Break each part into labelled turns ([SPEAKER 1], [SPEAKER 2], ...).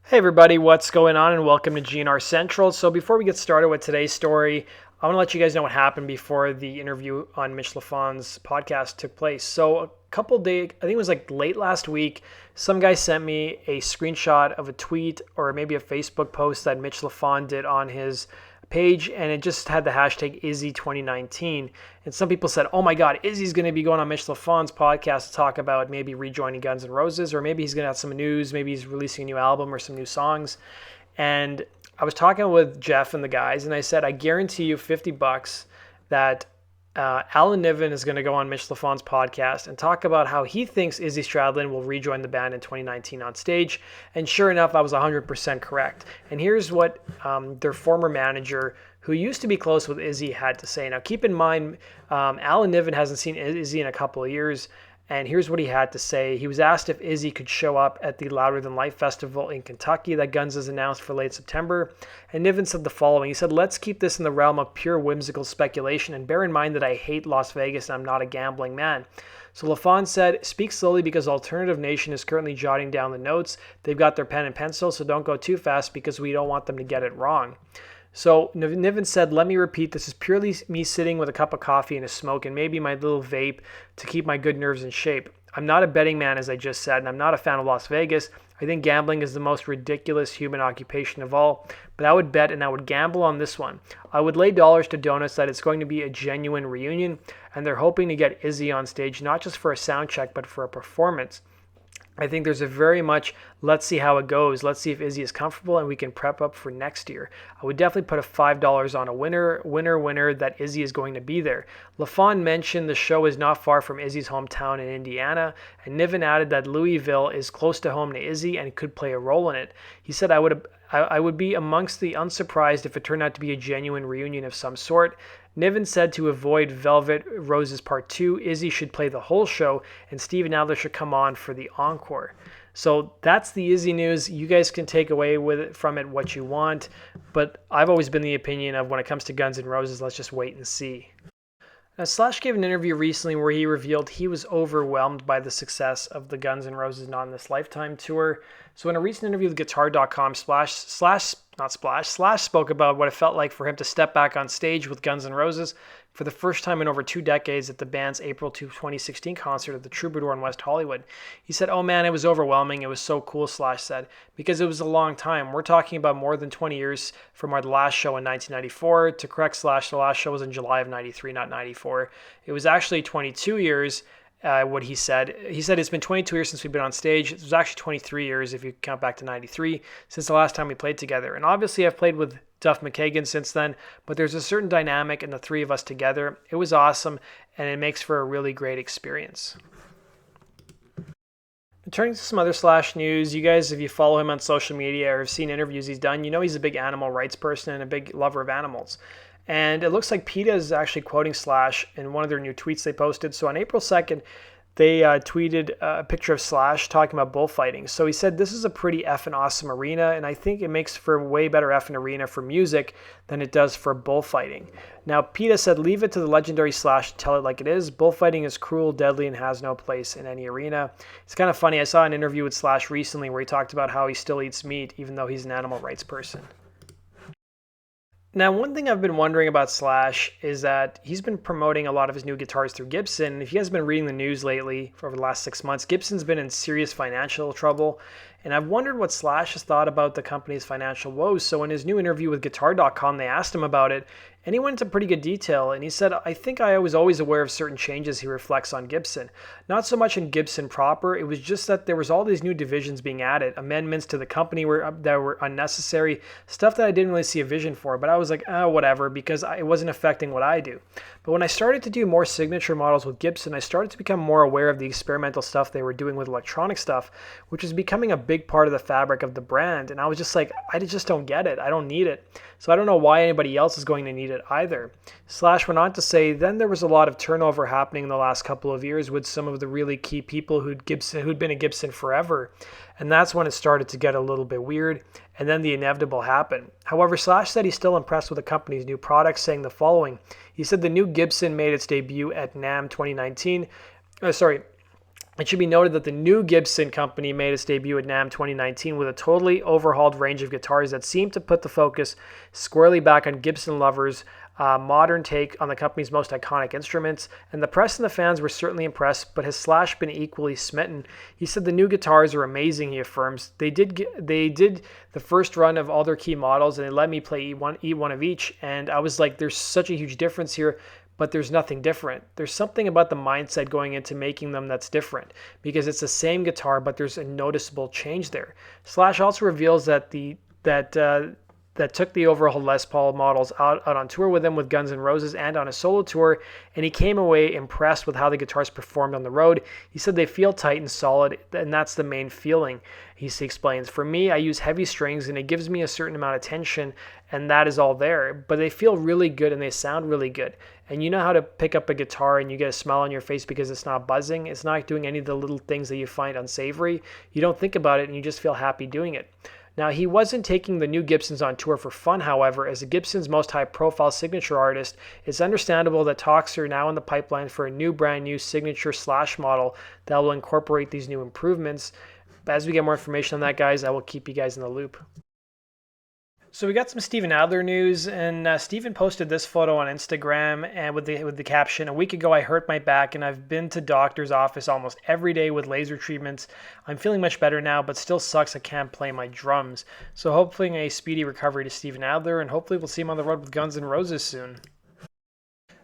[SPEAKER 1] Hey everybody, what's going on and welcome to GNR Central. So before we get started with today's story, I want to let you guys know what happened before the interview on Mitch Lafon's podcast took place. So a couple days, I think it was like late last week, some guy sent me a screenshot of a tweet or maybe a Facebook post that Mitch Lafon did on his page, and it just had the hashtag Izzy 2019. And some people said, oh my God, Izzy's going to be going on Mitch Lafon's podcast to talk about maybe rejoining Guns N' Roses, or maybe he's going to have some news, maybe he's releasing a new album or some new songs. And I was talking with Jeff and the guys, and I said, I guarantee you $50 that Alan Niven is going to go on Mitch Lafon's podcast and talk about how he thinks Izzy Stradlin will rejoin the band in 2019 on stage. And sure enough, I was 100% correct. And here's what their former manager, who used to be close with Izzy, had to say. Now, keep in mind, Alan Niven hasn't seen Izzy in a couple of years. And here's what he had to say. He was asked if Izzy could show up at the Louder Than Life Festival in Kentucky that Guns has announced for late September. And Niven said the following. He said, let's keep this in the realm of pure whimsical speculation and bear in mind that I hate Las Vegas and I'm not a gambling man. So Lafon said, speak slowly because Alternative Nation is currently jotting down the notes. They've got their pen and pencil, so don't go too fast because we don't want them to get it wrong. So Niven said, let me repeat, this is purely me sitting with a cup of coffee and a smoke and maybe my little vape to keep my good nerves in shape. I'm not a betting man, as I just said, and I'm not a fan of Las Vegas. I think gambling is the most ridiculous human occupation of all, but I would bet and I would gamble on this one. I would lay dollars to donuts that it's going to be a genuine reunion, and they're hoping to get Izzy on stage, not just for a sound check, but for a performance. I think there's a very much, let's see how it goes. Let's see if Izzy is comfortable and we can prep up for next year. I would definitely put a $5 on a winner that Izzy is going to be there. Lafon mentioned the show is not far from Izzy's hometown in Indiana, and Niven added that Louisville is close to home to Izzy and could play a role in it. He said, I would be amongst the unsurprised if it turned out to be a genuine reunion of some sort. Niven said to avoid Velvet Roses Part 2, Izzy should play the whole show and Steven Adler should come on for the encore. So that's the Izzy news. You guys can take away from it what you want, but I've always been the opinion of when it comes to Guns N' Roses, let's just wait and see. Now, Slash gave an interview recently where he revealed he was overwhelmed by the success of the Guns N' Roses Not in This Lifetime tour. So in a recent interview with Guitar.com, Slash spoke about what it felt like for him to step back on stage with Guns N' Roses for the first time in over 2 decades at the band's April 2016 concert at the Troubadour in West Hollywood. He said, oh man, it was overwhelming. It was so cool, Slash said, because it was a long time. We're talking about more than 20 years from our last show in 1994. To correct Slash, the last show was in July of 93, not 94. It was actually 22 years. What he said it's been 22 years since we've been on stage. It was actually 23 years if you count back to 93 since the last time we played together. And obviously I've played with Duff McKagan since then, but there's a certain dynamic in the three of us together. It was awesome, and it makes for a really great experience. Turning to some other Slash news, you guys, if you follow him on social media or have seen interviews he's done, you know he's a big animal rights person and a big lover of animals. And it looks like Peta is actually quoting Slash in one of their new tweets they posted. So on April 2nd, they tweeted a picture of Slash talking about bullfighting. So he said, this is a pretty effing awesome arena, and I think it makes for a way better effing arena for music than it does for bullfighting. Now, Peta said, leave it to the legendary Slash to tell it like it is. Bullfighting is cruel, deadly, and has no place in any arena. It's kind of funny. I saw an interview with Slash recently where he talked about how he still eats meat, even though he's an animal rights person. Now, one thing I've been wondering about Slash is that he's been promoting a lot of his new guitars through Gibson. If you guys have been reading the news lately for over the last 6 months, Gibson's been in serious financial trouble. And I've wondered what Slash has thought about the company's financial woes. So in his new interview with Guitar.com, they asked him about it, and he went into pretty good detail. And he said, I think I was always aware of certain changes he reflects on Gibson. Not so much in Gibson proper, it was just that there was all these new divisions being added, amendments to the company that were unnecessary, stuff that I didn't really see a vision for. But I was like, whatever, because it wasn't affecting what I do. But when I started to do more signature models with Gibson, I started to become more aware of the experimental stuff they were doing with electronic stuff, which is becoming a big part of the fabric of the brand. And I was just like, I just don't get it. I don't need it. So I don't know why anybody else is going to need it either. Slash went on to say, then there was a lot of turnover happening in the last couple of years with some of the really key people who'd been at Gibson forever. And that's when it started to get a little bit weird. And then the inevitable happened. However, Slash said he's still impressed with the company's new products, saying the following. He said the new Gibson made its debut at NAMM 2019. It should be noted that the new Gibson company made its debut at NAMM 2019 with a totally overhauled range of guitars that seemed to put the focus squarely back on Gibson lovers' modern take on the company's most iconic instruments, and the press and the fans were certainly impressed, but has Slash been equally smitten? He said the new guitars are amazing, he affirms. They did the first run of all their key models, and they let me play one of each, and I was like, there's such a huge difference here, but there's nothing different. There's something about the mindset going into making them that's different, because it's the same guitar, but there's a noticeable change there. Slash also reveals that that took the overhauled Les Paul models out on tour with him with Guns N' Roses and on a solo tour, and he came away impressed with how the guitars performed on the road. He said they feel tight and solid, and that's the main feeling, he explains. For me, I use heavy strings, and it gives me a certain amount of tension, and that is all there. But they feel really good, and they sound really good. And you know how to pick up a guitar and you get a smile on your face because it's not buzzing. It's not doing any of the little things that you find unsavory. You don't think about it, and you just feel happy doing it. Now, he wasn't taking the new Gibsons on tour for fun, however. As a Gibson's most high-profile signature artist, it's understandable that talks are now in the pipeline for a brand new signature Slash model that will incorporate these new improvements. But as we get more information on that, guys, I will keep you guys in the loop. So we got some Steven Adler news, and Steven posted this photo on Instagram and with the caption, "A week ago I hurt my back and I've been to doctor's office almost every day with laser treatments. I'm feeling much better now, but still sucks I can't play my drums." So hopefully a speedy recovery to Steven Adler, and hopefully we'll see him on the road with Guns N' Roses soon.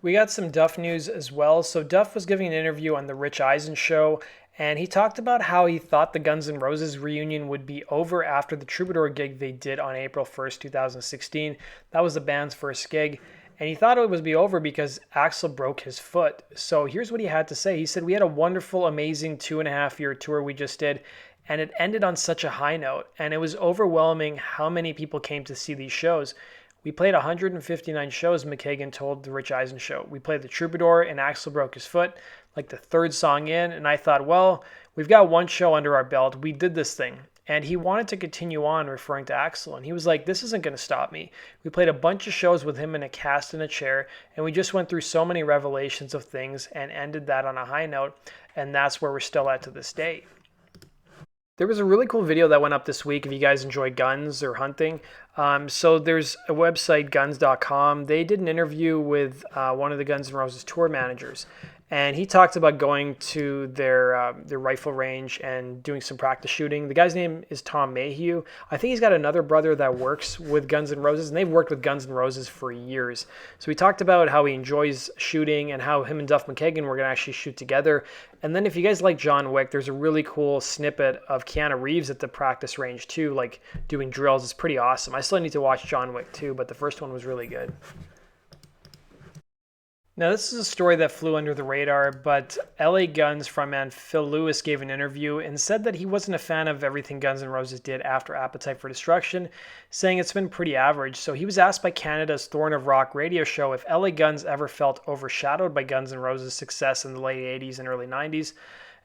[SPEAKER 1] We got some Duff news as well. So Duff was giving an interview on the Rich Eisen show, and he talked about how he thought the Guns N' Roses reunion would be over after the Troubadour gig they did on April 1st, 2016. That was the band's first gig. And he thought it would be over because Axl broke his foot. So here's what he had to say. He said, "We had a wonderful, amazing 2.5-year tour we just did, and it ended on such a high note. And it was overwhelming how many people came to see these shows. We played 159 shows," McKagan told the Rich Eisen show. "We played the Troubadour and Axl broke his foot like the third song in, and I thought, well, we've got one show under our belt. We did this thing." And he wanted to continue on, referring to Axl, and he was like, "This isn't going to stop me. We played a bunch of shows with him in a cast in a chair, and we just went through so many revelations of things and ended that on a high note, and that's where we're still at to this day." There was a really cool video that went up this week if you guys enjoy guns or hunting. So there's a website, guns.com. They did an interview with one of the Guns N' Roses tour managers. And he talked about going to their rifle range and doing some practice shooting. The guy's name is Tom Mayhew. I think he's got another brother that works with Guns N' Roses, and they've worked with Guns N' Roses for years. So he talked about how he enjoys shooting and how him and Duff McKagan were going to actually shoot together. And then if you guys like John Wick, there's a really cool snippet of Keanu Reeves at the practice range too, like doing drills. It's pretty awesome. I still need to watch John Wick too, but the first one was really good. Now, this is a story that flew under the radar, but LA Guns frontman Phil Lewis gave an interview and said that he wasn't a fan of everything Guns N' Roses did after Appetite for Destruction, saying it's been pretty average. So he was asked by Canada's Thorn of Rock radio show if LA Guns ever felt overshadowed by Guns N' Roses' success in the late 80s and early 90s.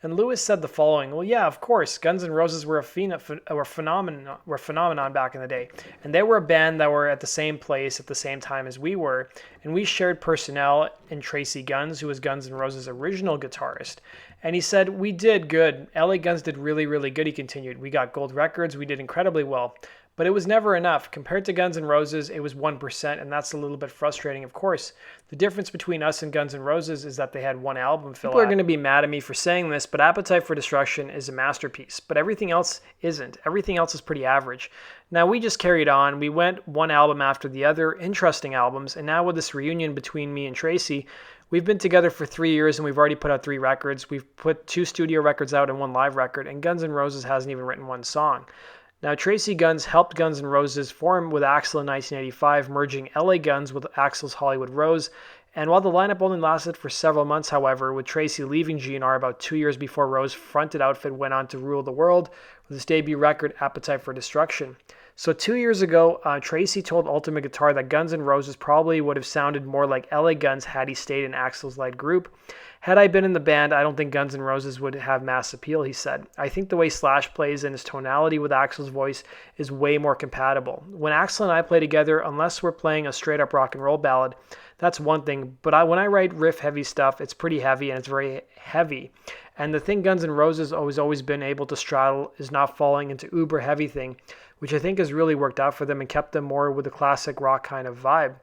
[SPEAKER 1] And Lewis said the following: "Well, yeah, of course, Guns N' Roses were a phenomenon back in the day. And they were a band that were at the same place at the same time as we were. And we shared personnel in Tracy Guns, who was Guns N' Roses' original guitarist. And he said, we did good. LA Guns did really, really good," he continued. "We got gold records. We did incredibly well. But it was never enough. Compared to Guns N' Roses, it was 1%, and that's a little bit frustrating, of course. The difference between us and Guns N' Roses is that they had one album." People are going to be mad at me for saying this, but Appetite for Destruction is a masterpiece. But everything else isn't. Everything else is pretty average. Now, we just carried on. We went one album after the other, interesting albums, and now with this reunion between me and Tracy, we've been together for 3 years, and we've already put out 3 records. We've put 2 studio records out and 1 live record, and Guns N' Roses hasn't even written 1 song. Now, Tracy Guns helped Guns N' Roses form with Axl in 1985, merging LA Guns with Axl's Hollywood Rose. And while the lineup only lasted for several months, however, with Tracy leaving GNR about 2 years before Rose's fronted outfit went on to rule the world with his debut record, Appetite for Destruction. So 2 years ago, Tracy told Ultimate Guitar that Guns N' Roses probably would have sounded more like LA Guns had he stayed in Axl's led group. "Had I been in the band, I don't think Guns N' Roses would have mass appeal," he said. "I think the way Slash plays and his tonality with Axl's voice is way more compatible. When Axl and I play together, unless we're playing a straight-up rock and roll ballad, that's one thing. But when I write riff-heavy stuff, it's pretty heavy and it's very heavy. And the thing Guns N' Roses always been able to straddle is not falling into uber heavy thing, which I think has really worked out for them and kept them more with the classic rock kind of vibe.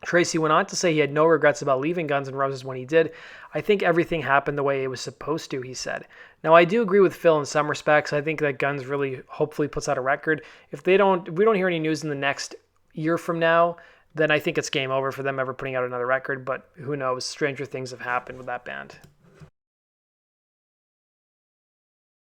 [SPEAKER 1] Tracy went on to say he had no regrets about leaving Guns N' Roses when he did. I think everything happened the way it was supposed to, he said. Now, I do agree with Phil in some respects. I think that Guns really hopefully puts out a record. If we don't hear any news in the next year from now, then I think it's game over for them ever putting out another record. But who knows? Stranger things have happened with that band.